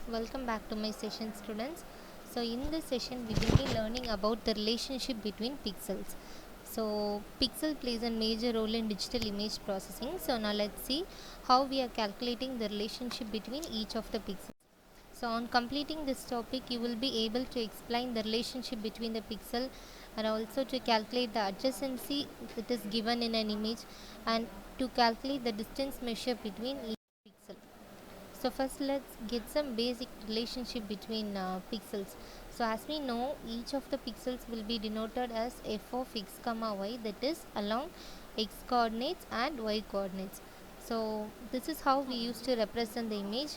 Welcome back to my session, students. So in this session we will be learning about the relationship between pixels. So pixel plays a major role in digital image processing. So now let's see how we are calculating the relationship between each of the pixels. So on completing this topic you will be able to explain the relationship between the pixel and also to calculate the adjacency that is given in an image and to calculate the distance measure between each pixel. So first let's get some basic relationship between pixels. So as we know, each of the pixels will be denoted as f of x comma y, that is along x coordinates and y coordinates. So this is how we used to represent the image.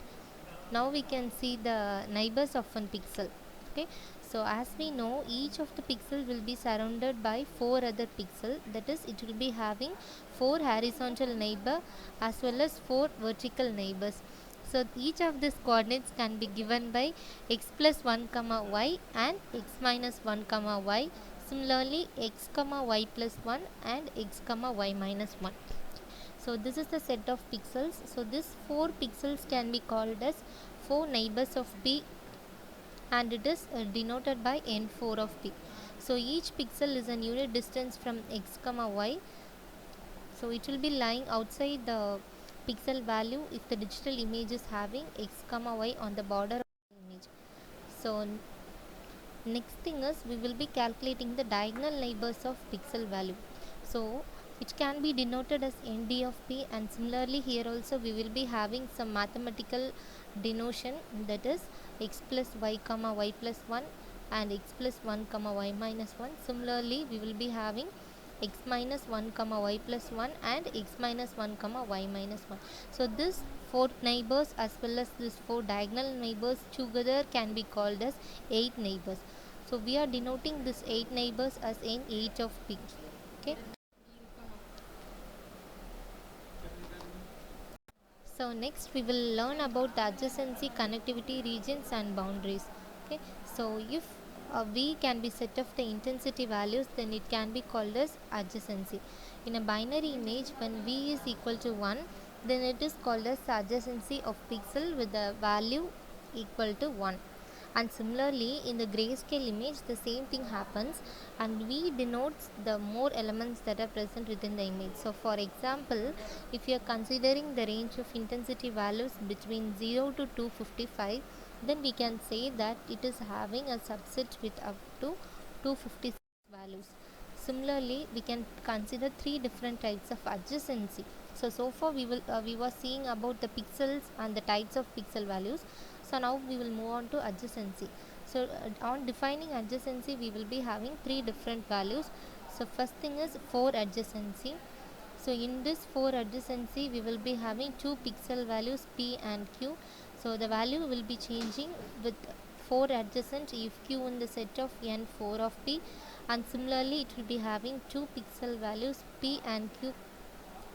Now we can see the neighbors of one pixel. Okay, so as we know, each of the pixel will be surrounded by four other pixel, that is it will be having four horizontal neighbor as well as four vertical neighbors. So each of these coordinates can be given by x plus 1 comma y and x minus 1 comma y. Similarly, x comma y plus 1 and x comma y minus 1. So this is the set of pixels. So these four pixels can be called as four neighbors of P, and it is denoted by n4 of P. So each pixel is an unit distance from x comma y. So it will be lying outside the pixel value if the digital image is having x comma y on the border of the image. So next thing is we will be calculating the diagonal neighbors of pixel value. So it can be denoted as nd of p, and similarly here also we will be having some mathematical denotation, that is x plus y comma y plus 1 and x plus 1 comma y minus 1. Similarly we will be having x minus 1 comma y plus 1 and x minus 1 comma y minus 1. So this four neighbors as well as this four diagonal neighbors together can be called as 8 neighbors. So we are denoting this 8 neighbors as in 8 of p. Okay, so next we will learn about the adjacency, connectivity, regions and boundaries. Okay, so if v can be set of the intensity values, then it can be called as adjacency. In a binary image, when v is equal to 1, then it is called as adjacency of pixel with the value equal to 1. And similarly in the grayscale image the same thing happens, and v denotes the more elements that are present within the image. So for example, if you are considering the range of intensity values between 0 to 255, then we can say that it is having a subset with up to 256 values. Similarly, we can consider three different types of adjacency. So far we were seeing about the pixels and the types of pixel values. So now we will move on to adjacency. So on defining adjacency, we will be having three different values. So first thing is 4 adjacency. So in this 4 adjacency, we will be having two pixel values p and q. So the value will be changing with 4 adjacent if q in the set of n4 of p, and similarly it will be having two pixel values p and q,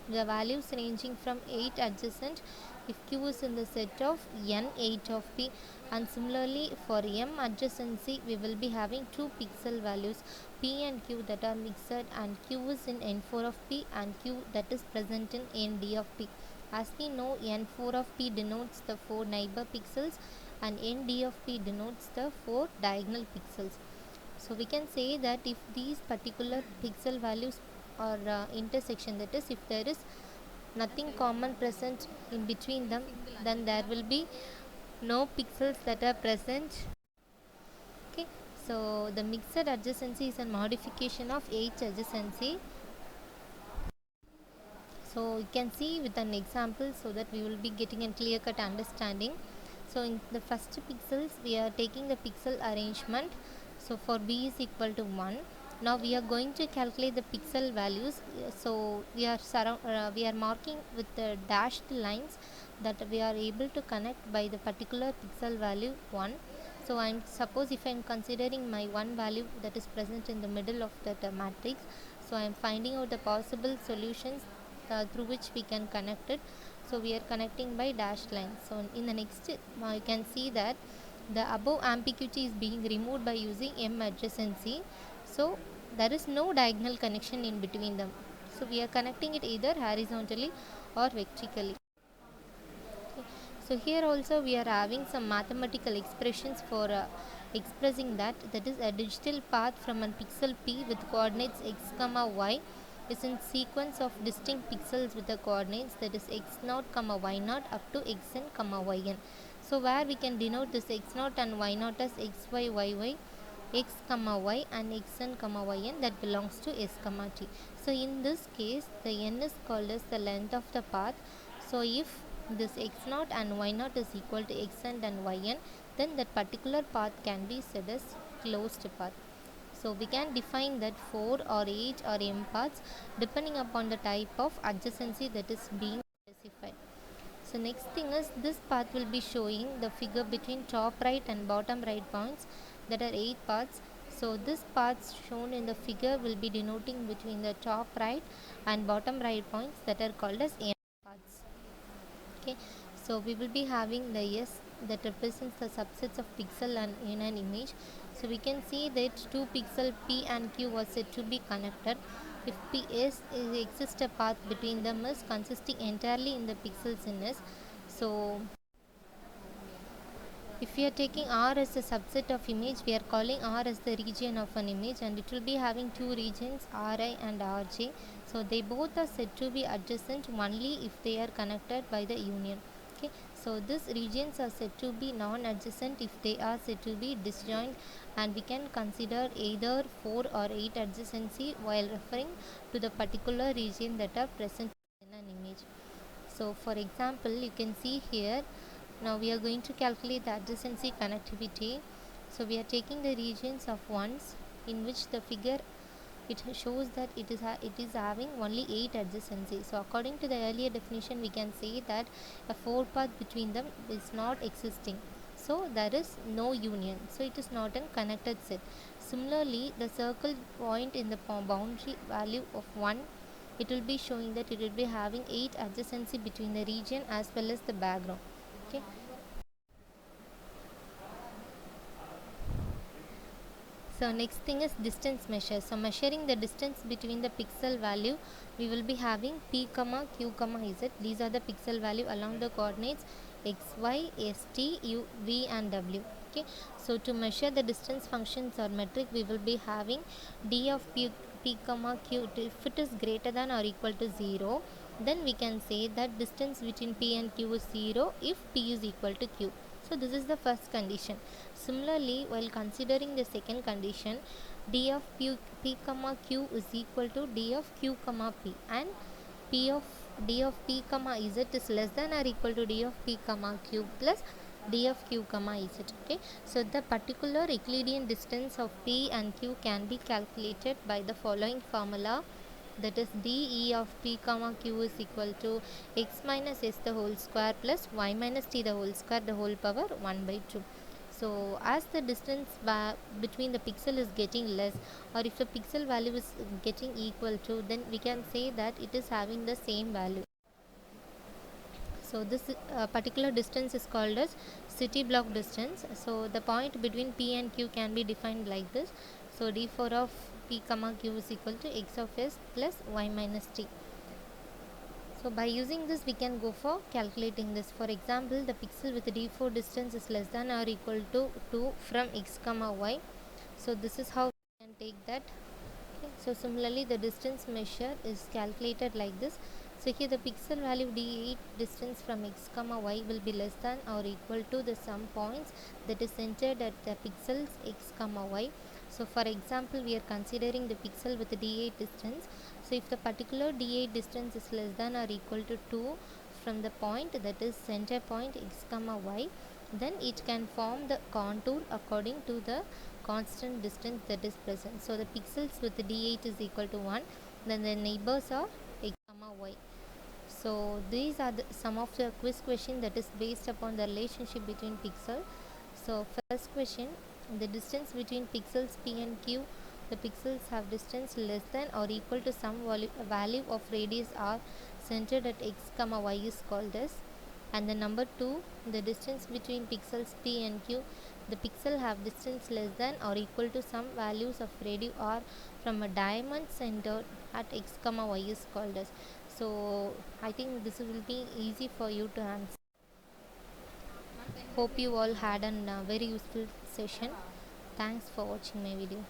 the values ranging from 8 adjacent if q is in the set of n8 of p, and similarly for m adjacency we will be having two pixel values p and q that are mixed, and q is in n4 of p and q that is present in nd of p. As we know, n4 of p denotes the 4 neighbor pixels and nd of p denotes the 4 diagonal pixels. So we can say that if these particular pixel values are intersection, that is if there is nothing common present in between them, then there will be no pixels that are present. Okay, so the mixed adjacency is a modification of H adjacency. So you can see with an example so that we will be getting a clear cut understanding. So in the first pixels we are taking the pixel arrangement. So for b is equal to 1. Now we are going to calculate the pixel values. So we are marking with the dashed lines that we are able to connect by the particular pixel value 1. So I'm suppose if I'm considering my one value that is present in the middle of that matrix, so I'm finding out the possible solutions through which we can connect it. So we are connecting by dashed line. So in the next you can see that the above ambiguity is being removed by using m adjacency. So there is no diagonal connection in between them. So we are connecting it either horizontally or vertically. Okay. So here also we are having some mathematical expressions for expressing that is a digital path from a pixel p with coordinates x comma y is in sequence of distinct pixels with the coordinates that is x naught comma y naught up to xn comma yn. So where we can denote this x naught and y naught as x y y y, x comma y and xn comma yn, that belongs to s comma t. So in this case the n is called as the length of the path. So if this x0 and y0 is equal to xn and yn, then that particular path can be said as closed path. So we can define that 4 or 8 or m paths depending upon the type of adjacency that is being specified. So next thing is this path will be showing the figure between top right and bottom right points, that are 8 paths. So this paths shown in the figure will be denoting between the top right and bottom right points, that are called as m paths. Okay, so we will be having the s that represents the subsets of pixel and in an image. So we can see that two pixel p and q was said to be connected if p is exists a path between them is consisting entirely in the pixels in s. So if we are taking R as a subset of image, we are calling R as the region of an image, and it will be having two regions, Ri and Rj. So they both are said to be adjacent only if they are connected by the union. Okay, so these regions are said to be non-adjacent if they are said to be disjoint, and we can consider either 4 or 8 adjacency while referring to the particular region that are present in an image. So for example, you can see here, now we are going to calculate the adjacency connectivity. So we are taking the regions of ones in which the figure it shows that it is having only 8 adjacencies. So according to the earlier definition, we can say that a 4 path between them is not existing. So there is no union. So it is not a connected set. Similarly, the circle point in the boundary value of 1, it will be showing that it will be having 8 adjacency between the region as well as the background. Okay. So next thing is distance measure. So measuring the distance between the pixel value, we will be having p comma q comma z. These are the pixel value along the coordinates x, y, s, t, u, v and w. Okay. So to measure the distance functions or metric, we will be having d of p comma q. If it is greater than or equal to 0, then we can say that distance between p and q is 0 if p is equal to q. So this is the first condition. Similarly, while considering the second condition, d of p comma q is equal to d of q comma p, and p of d of p comma z is less than or equal to d of p comma q plus d of q comma z. Okay, so the particular Euclidean distance of p and q can be calculated by the following formula, that is d of p comma q is equal to x minus s the whole square plus y minus t the whole square the whole power 1 by 2. So as the distance between the pixel is getting less, or if the pixel value is getting equal to, then we can say that it is having the same value. So this particular distance is called as city block distance. So the point between p and q can be defined like this. So d4 of p comma q is equal to x of s plus y minus t. So by using this, we can go for calculating this. For example, the pixel with d4 distance is less than or equal to 2 from x comma y. So this is how we can take that. Okay. So similarly, the distance measure is calculated like this. So here the pixel value d8 distance from x comma y will be less than or equal to the sum points that is centered at the pixels x comma y. So for example, we are considering the pixel with the d8 distance. So if the particular d8 distance is less than or equal to 2 from the point that is center point x comma y, then it can form the contour according to the constant distance that is present. So the pixels with the d8 is equal to 1, then the neighbors are x comma y. So these are some of the quiz question that is based upon the relationship between pixel. So first question, the distance between pixels p and q, the pixels have distance less than or equal to some value of radius r centered at x comma y is called as. And the number 2, the distance between pixels p and q, the pixel have distance less than or equal to some values of radius r from a diamond centered at x comma y is called as. So I think this will be easy for you to answer. Hope you all had a very useful session. Thanks for watching my video.